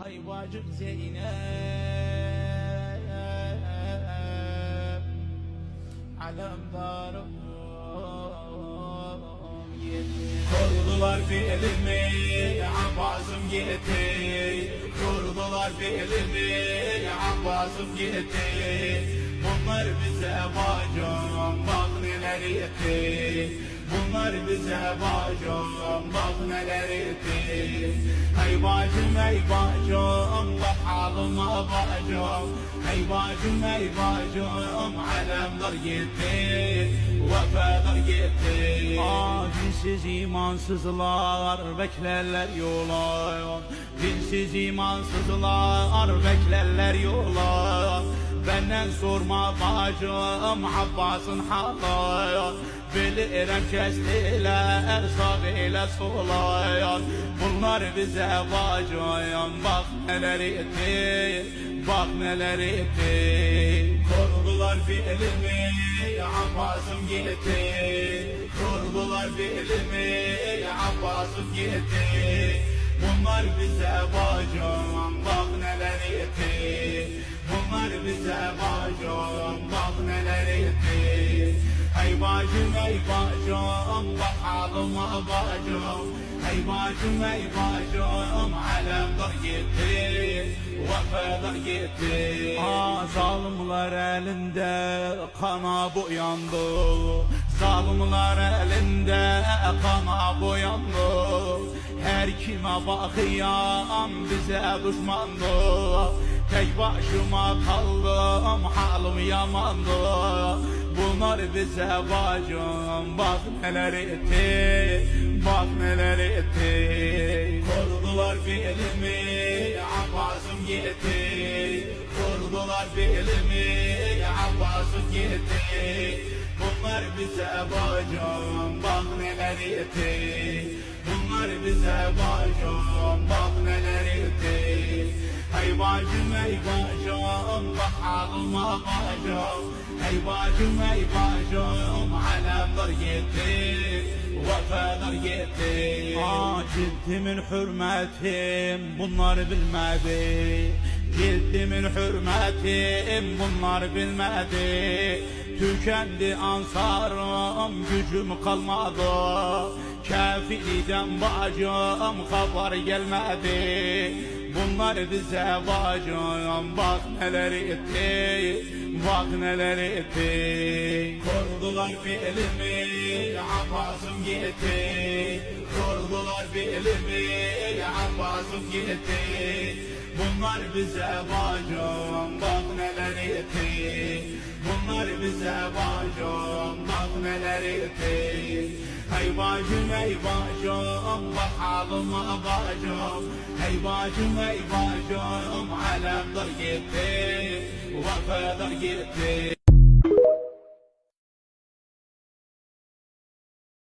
hay bacım Zeynep, alemdarım kurdular belimi, Abbas'ım gitti. Kurdular belimi, Abbas'ım gitti. Bunlar bize bacım, bak neler etti. Bunlar bize bacım, bak neler etti. Hey bacım, hey bacım, bak halıma bacım. Hey bacım, hey bacım, alemdar gitti, vefalar gitti. Dinsiz imansızlar beklerler yola. Dinsiz imansızlar beklerler yola. Benden sorma bacım Abbas'ın halı. Bilirim kestiler sağ ile sola. Bunlar bize bacım, bak neler etti, bak neler etti. Kurdular belimi, Abbas'ım gitti. Kurdular belimi, Abbas'ım gitti. Bunlar bize bacım, bak neler etti. Bunlar bize bacım, bak neler etti. Hey bacım, hey bacım, bak halıma bacım. Hey bacım, hey bacım, alemdar gitti, vefalar gitti. Zalimler elinde kana boyandı. Zalimler elinde kana boyandı. Her kime bakıyam bize düşmandı. Tek başıma kaldım, halim yamandı. Bunlar bize bacım, bak neler etti, bak neler etti. Kurdular belimi, Abbas'ım gitti. Kurdular belimi, Abbas'ım gitti. Bunlar bize bacım, bak neler etti. Bunlar bize bacım, bak neler etti. Hey bacım, hey bacım, bak halıma bacım. Hey bacım, hey bacım, alemdar gitti, vefalar gitti. Ciddimin hürmetim bunlar bilmedi. Ciddimin hürmetim bunlar bilmedi. Tükendi ansarım, gücüm kalmadı. Kafiriden bacım haber gelmedi. Bunlar bize bacım, bak neler etti, bak neler etti. Kurdular belimi, Abbas'ım gitti. Kurdular belimi, Abbas'ım gitti. Bunlar bize bacım, bak neler etti. Bunlar bize bacım, bak neler etti. Hey bacım, hey bacım, bak halıma bacım. Hey bacım, hey bacım, alemdar gitti, vefalar gitti.